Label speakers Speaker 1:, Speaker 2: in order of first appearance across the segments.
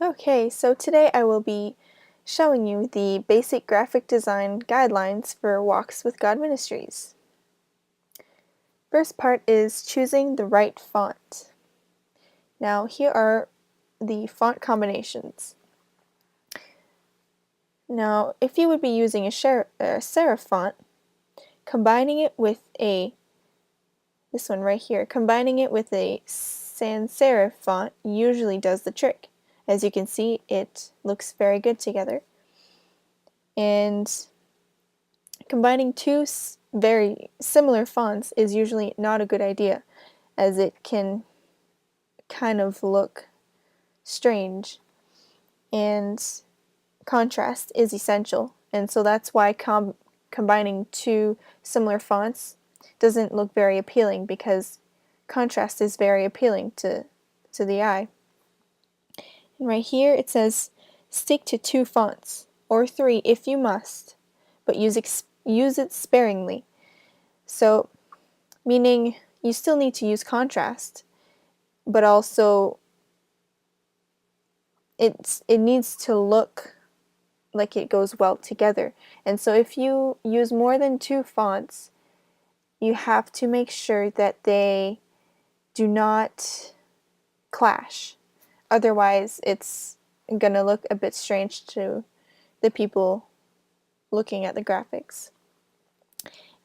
Speaker 1: Okay, so today I will be showing you the basic graphic design guidelines for Walks with God Ministries. First part is choosing the right font. Now here are the font combinations. Now if you would be using a serif font, combining it with this one right here, combining it with a sans serif font usually does the trick. As you can see, it looks very good together. And combining two very similar fonts is usually not a good idea, as it can kind of look strange, and contrast is essential. And so that's why combining two similar fonts doesn't look very appealing, because contrast is very appealing to the eye. And right here it says stick to two fonts, or three if you must, but use it sparingly. So, meaning you still need to use contrast, but also it needs to look like it goes well together. And so if you use more than two fonts, you have to make sure that they do not clash. Otherwise, it's gonna look a bit strange to the people looking at the graphics.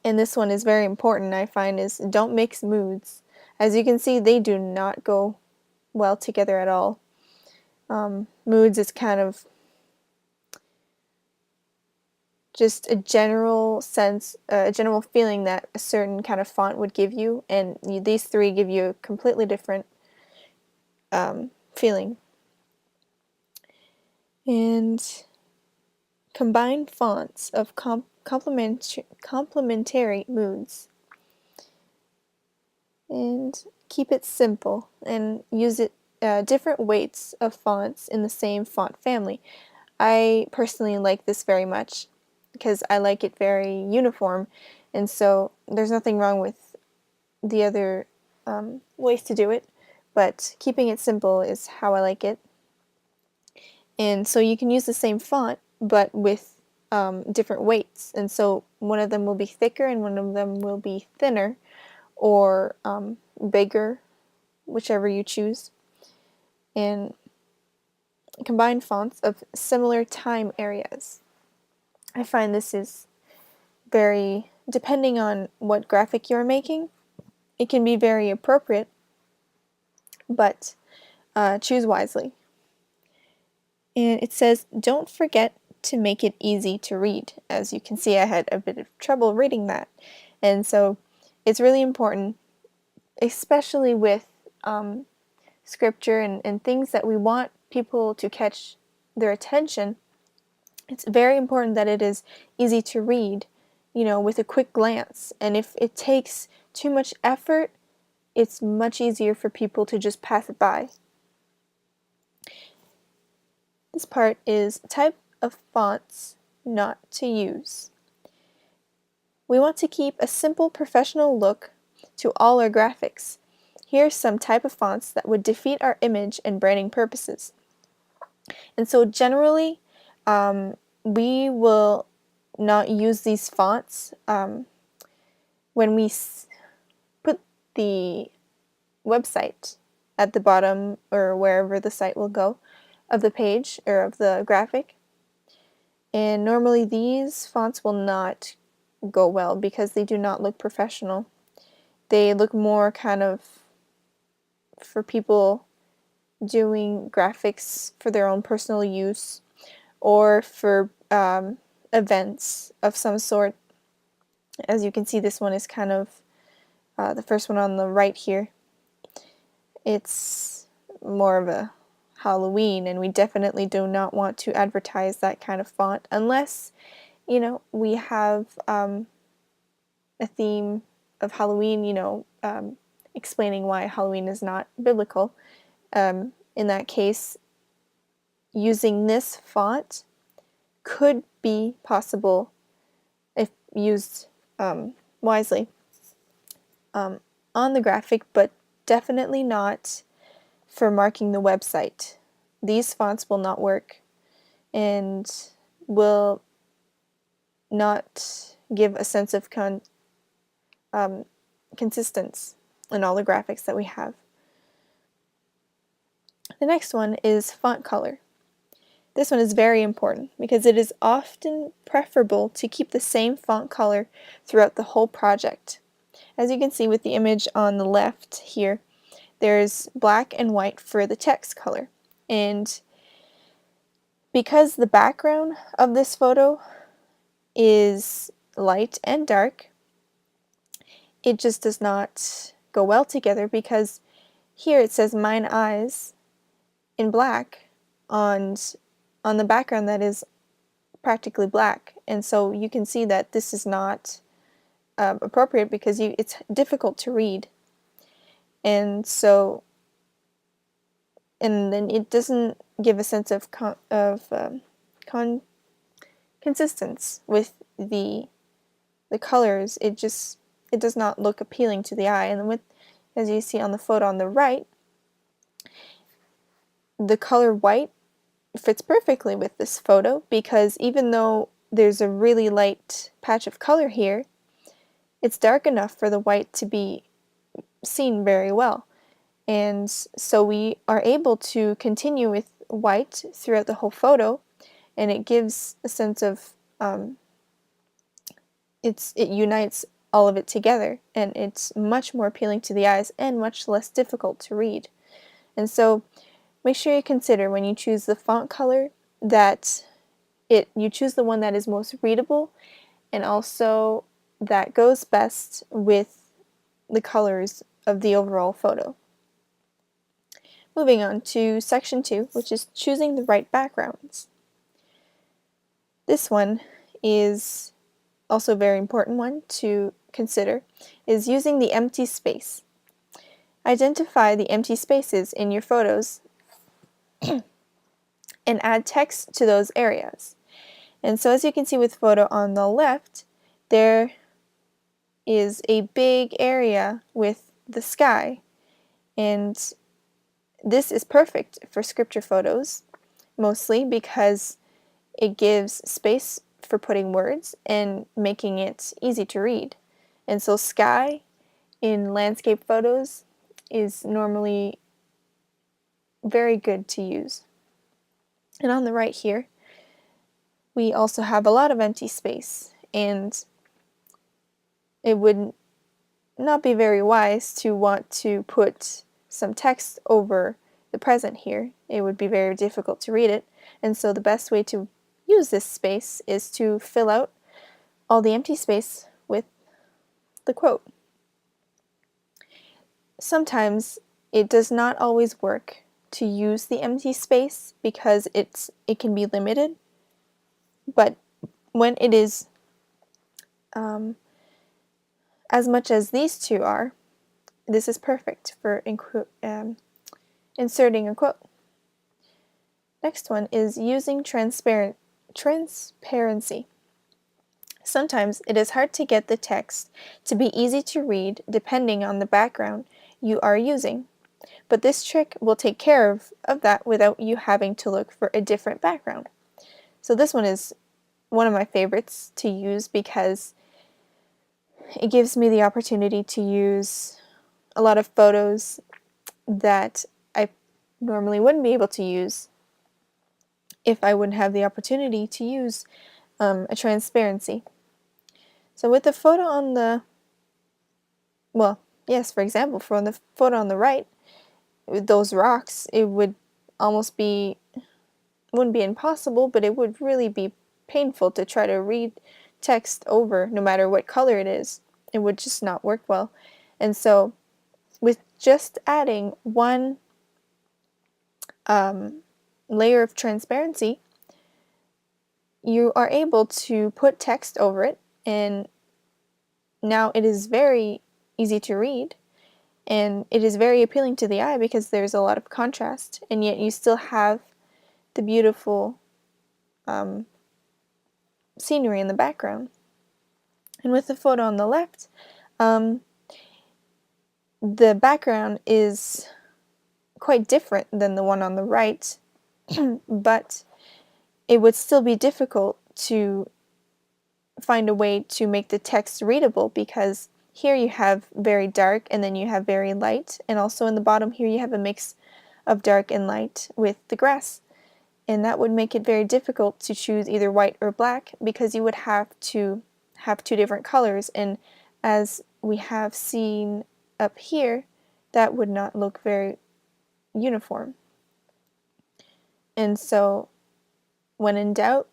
Speaker 1: And this one is very important, I find, is don't mix moods. As you can see, they do not go well together at all. Moods is kind of just a general sense, a general feeling that a certain kind of font would give you, and these three give you a completely different feeling. And combine fonts of complementary moods. And keep it simple, and use different weights of fonts in the same font family. I personally like this very much because I like it very uniform, and so there's nothing wrong with the other ways to do it, but keeping it simple is how I like it. And so you can use the same font but with different weights, and so one of them will be thicker and one of them will be thinner, or bigger, whichever you choose. And combine fonts of similar time areas. I find this is very, depending on what graphic you're making, it can be very appropriate, but choose wisely. And it says, don't forget to make it easy to read. As you can see, I had a bit of trouble reading that. And so it's really important, especially with scripture and things that we want people to catch their attention. It's very important that it is easy to read, with a quick glance. And if it takes too much effort, it's much easier for people to just pass it by. This part is type of fonts not to use. We want to keep a simple professional look to all our graphics. Here's some type of fonts that would defeat our image and branding purposes. And so generally, we will not use these fonts when we put the website at the bottom, or wherever the site will go, of the page or of the graphic. And normally these fonts will not go well because they do not look professional. They look more kind of for people doing graphics for their own personal use, or for events of some sort. As you can see, this one is kind of the first one on the right here. It's more of a Halloween, and we definitely do not want to advertise that kind of font unless, we have a theme of Halloween, explaining why Halloween is not biblical. In that case, using this font could be possible if used wisely on the graphic, but definitely not for marking the website. these fonts will not work and will not give a sense of consistency in all the graphics that we have. The next one is font color. This one is very important because it is often preferable to keep the same font color throughout the whole project. As you can see with the image on the left here, there's black and white for the text color. And because the background of this photo is light and dark, it just does not go well together, because here it says "mine eyes" in black on the background that is practically black, and so you can see that this is not appropriate because it's difficult to read, and then it doesn't give a sense of consistency with the colors. It does not look appealing to the eye. And as you see on the photo on the right, the color white fits perfectly with this photo, because even though there's a really light patch of color here, it's dark enough for the white to be seen very well. And so we are able to continue with white throughout the whole photo, and it gives a sense of it unites all of it together, and it's much more appealing to the eyes and much less difficult to read. And so make sure you consider, when you choose the font color, that you choose the one that is most readable, and also that goes best with the colors of the overall photo. Moving on to section 2, which is choosing the right backgrounds. This one is also a very important one to consider, is using the empty space. Identify the empty spaces in your photos and add text to those areas. And so as you can see with the photo on the left, there is a big area with the sky, and this is perfect for scripture photos, mostly because it gives space for putting words and making it easy to read. And so sky in landscape photos is normally very good to use. And on the right here, we also have a lot of empty space, and it would not be very wise to want to put some text over the present here. It would be very difficult to read it, and so the best way to use this space is to fill out all the empty space with the quote. Sometimes it does not always work to use the empty space because it can be limited, but when it is as much as these two are, this is perfect for inserting a quote. Next one is using transparency. Sometimes it is hard to get the text to be easy to read depending on the background you are using, but this trick will take care of that without you having to look for a different background. So this one is one of my favorites to use because it gives me the opportunity to use a lot of photos that I normally wouldn't be able to use if I wouldn't have the opportunity to use a transparency. So with the photo on the, for example, for the photo on the right, with those rocks, it would almost wouldn't be impossible, but it would really be painful to try to read text over, no matter what color it is. It would just not work well. And so with just adding one layer of transparency, you are able to put text over it, and now it is very easy to read, and it is very appealing to the eye because there's a lot of contrast, and yet you still have the beautiful scenery in the background. And with the photo on the left, the background is quite different than the one on the right, but it would still be difficult to find a way to make the text readable, because here you have very dark and then you have very light, and also in the bottom here you have a mix of dark and light with the grass. And that would make it very difficult to choose either white or black, because you would have to have two different colors, and as we have seen up here, that would not look very uniform. And so when in doubt,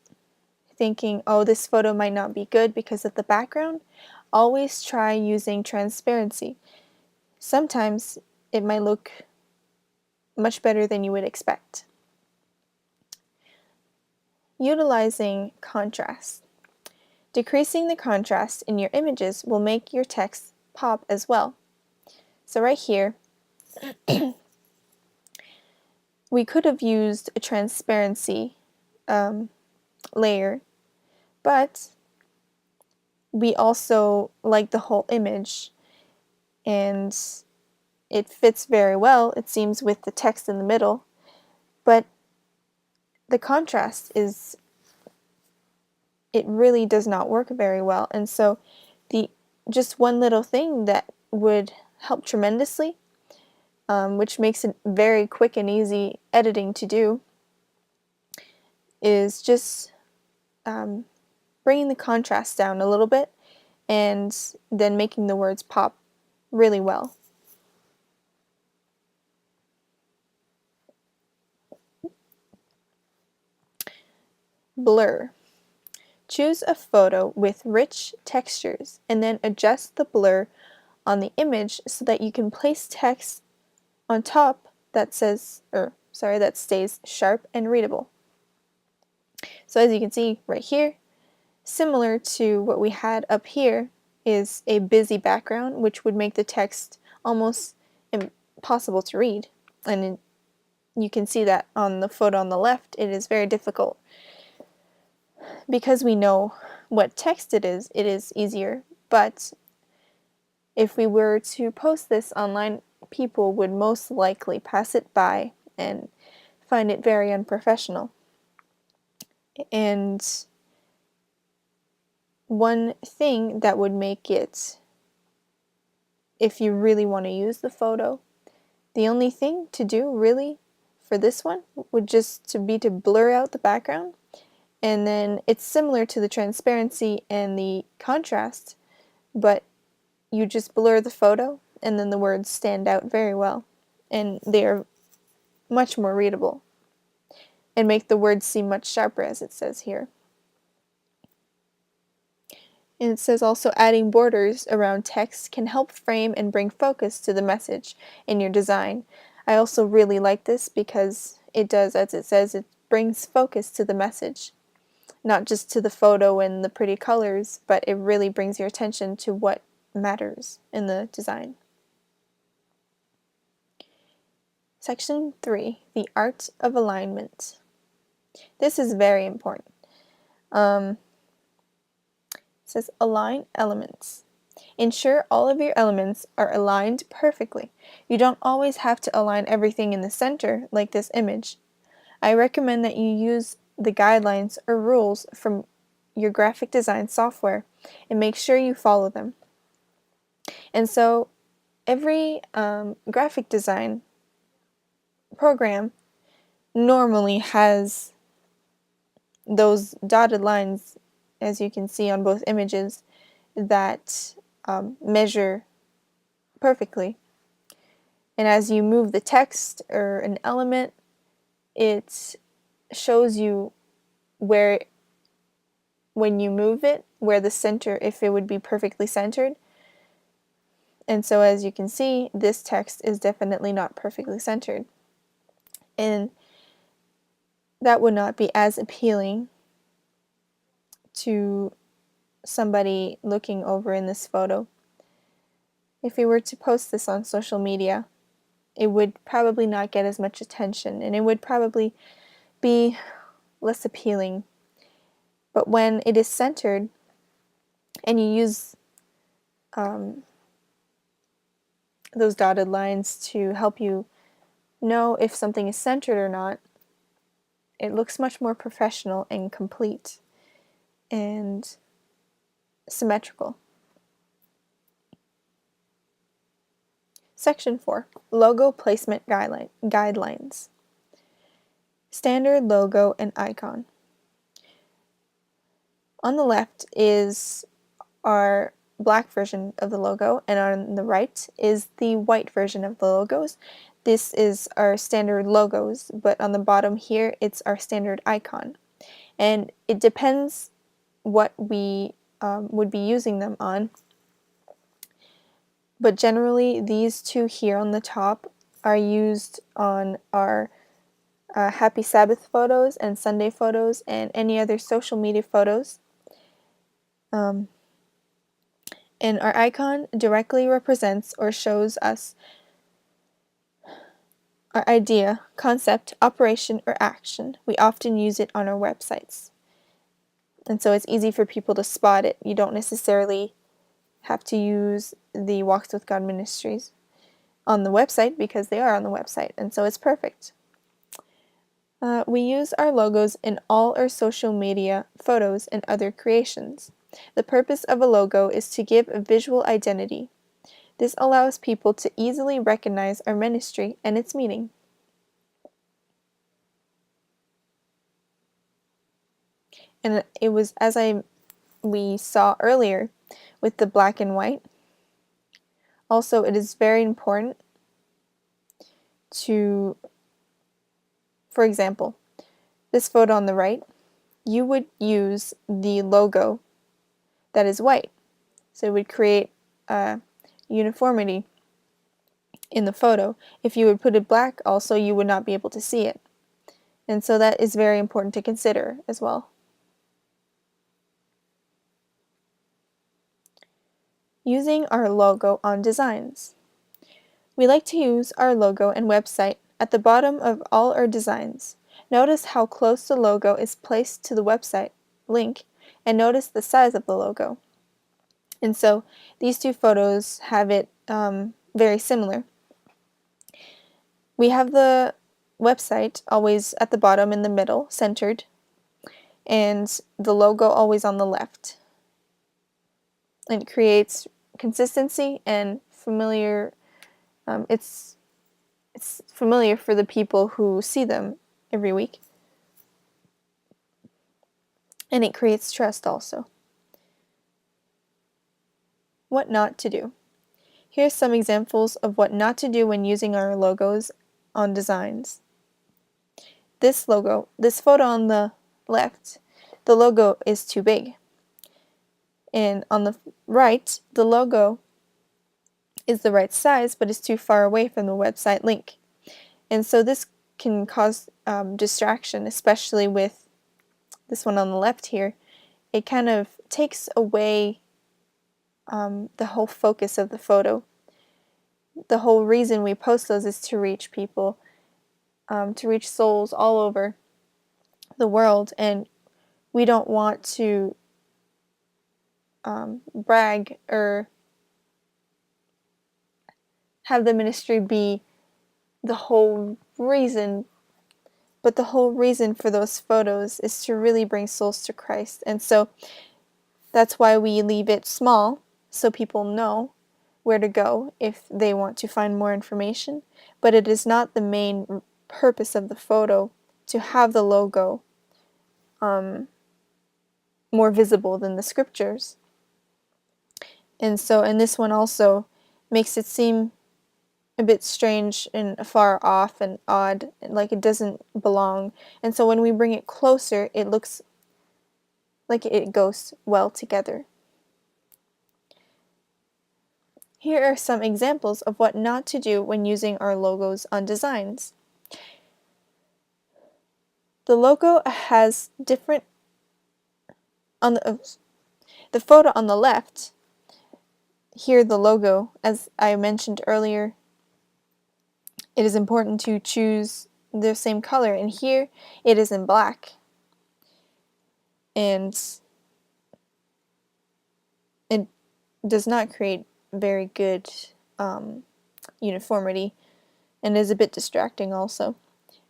Speaker 1: thinking, oh, this photo might not be good because of the background, always try using transparency. Sometimes it might look much better than you would expect. Utilizing contrast. Decreasing the contrast in your images will make your text pop as well. So right here, we could have used a transparency layer, but we also like the whole image, and it fits very well, it seems, with the text in the middle, but the contrast it really does not work very well. And so just one little thing that would help tremendously, which makes it very quick and easy editing to do, is just bringing the contrast down a little bit and then making the words pop really well. Blur. Choose a photo with rich textures and then adjust the blur on the image so that you can place text on top that stays sharp and readable. So as you can see right here, similar to what we had up here is a busy background, which would make the text almost impossible to read. And you can see that on the photo on the left, it is very difficult. Because we know what text it is easier, but if we were to post this online, people would most likely pass it by and find it very unprofessional. And one thing that would make it, if you really want to use the photo, the only thing to do really for this one would just to be to blur out the background, and then it's similar to the transparency and the contrast, but you just blur the photo and then the words stand out very well, and they are much more readable and make the words seem much sharper, as it says here. And it says also adding borders around text can help frame and bring focus to the message in your design. I also really like this because it does, as it says, it brings focus to the message. Not just to the photo and the pretty colors, but it really brings your attention to what matters in the design. Section 3, the art of alignment. This is very important. It says align elements. Ensure all of your elements are aligned perfectly. You don't always have to align everything in the center like this image. I recommend that you use the guidelines or rules from your graphic design software and make sure you follow them. And so every graphic design program normally has those dotted lines, as you can see on both images, that measure perfectly. And as you move the text or an element, it shows you where, when you move it, where the center, if it would be perfectly centered. And so as you can see, this text is definitely not perfectly centered. And that would not be as appealing to somebody looking over in this photo. If we were to post this on social media, it would probably not get as much attention, and it would probably be less appealing. But when it is centered and you use those dotted lines to help you know if something is centered or not, it looks much more professional and complete and symmetrical. Section 4. Logo Placement Guidelines. Standard logo and icon. On the left is our black version of the logo, and on the right is the white version of the logos. This is our standard logos, but on the bottom here it's our standard icon. And it depends what we would be using them on. But generally these two here on the top are used on our Happy Sabbath photos and Sunday photos and any other social media photos. And our icon directly represents or shows us our idea, concept, operation, or action. We often use it on our websites. And so it's easy for people to spot it. You don't necessarily have to use the Walks with God Ministries on the website because they are on the website, and so it's perfect. We use our logos in all our social media photos and other creations. The purpose of a logo is to give a visual identity. This allows people to easily recognize our ministry and its meaning. And it was, as we saw earlier with the black and white, also it is very important to, for example, this photo on the right, you would use the logo that is white. So it would create uniformity in the photo. If you would put it black also, you would not be able to see it. And so that is very important to consider as well. Using our logo on designs. We like to use our logo and website at the bottom of all our designs. Notice how close the logo is placed to the website link, and notice the size of the logo. And so these two photos have it very similar. We have the website always at the bottom in the middle, centered, and the logo always on the left. It creates consistency and familiar. It's familiar for the people who see them every week. And it creates trust also. What not to do. Here's some examples of what not to do when using our logos on designs. This photo on the left, the logo is too big. And on the right, the logo is the right size, but is too far away from the website link. And so this can cause distraction, especially with this one on the left here. It kind of takes away the whole focus of the photo. The whole reason we post those is to reach people, to reach souls all over the world, and we don't want to brag or have the ministry be the whole reason, but the whole reason for those photos is to really bring souls to Christ. And so that's why we leave it small, so people know where to go if they want to find more information, but it is not the main purpose of the photo to have the logo more visible than the scriptures. And this one also makes it seem a bit strange and far off and odd, like it doesn't belong. And so when we bring it closer, it looks like it goes well together. Here are some examples of what not to do when using our logos on designs. The logo has different, on the photo on the left, here the logo, as I mentioned earlier, it is important to choose the same color, and here it is in black. And it does not create very good uniformity and is a bit distracting also.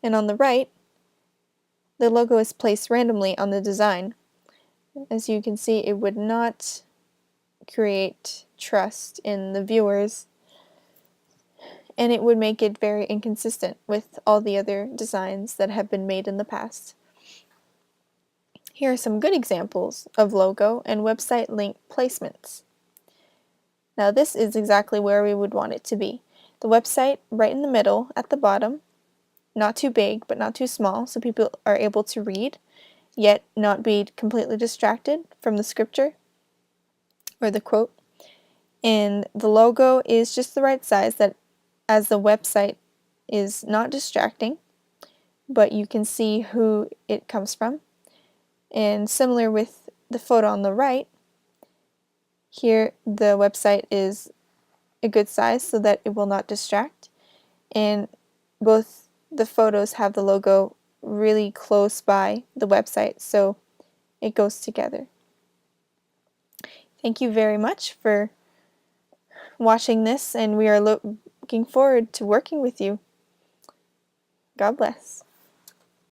Speaker 1: And on the right, the logo is placed randomly on the design. As you can see, it would not create trust in the viewers, and it would make it very inconsistent with all the other designs that have been made in the past. Here are some good examples of logo and website link placements. Now this is exactly where we would want it to be. The website right in the middle at the bottom, not too big but not too small, so people are able to read, yet not be completely distracted from the scripture or the quote. And the logo is just the right size, that as the website is not distracting, but you can see who it comes from. And similar with the photo on the right, here the website is a good size so that it will not distract, and both the photos have the logo really close by the website, so it goes together. Thank you very much for watching this, and we are looking forward to working with you. God bless.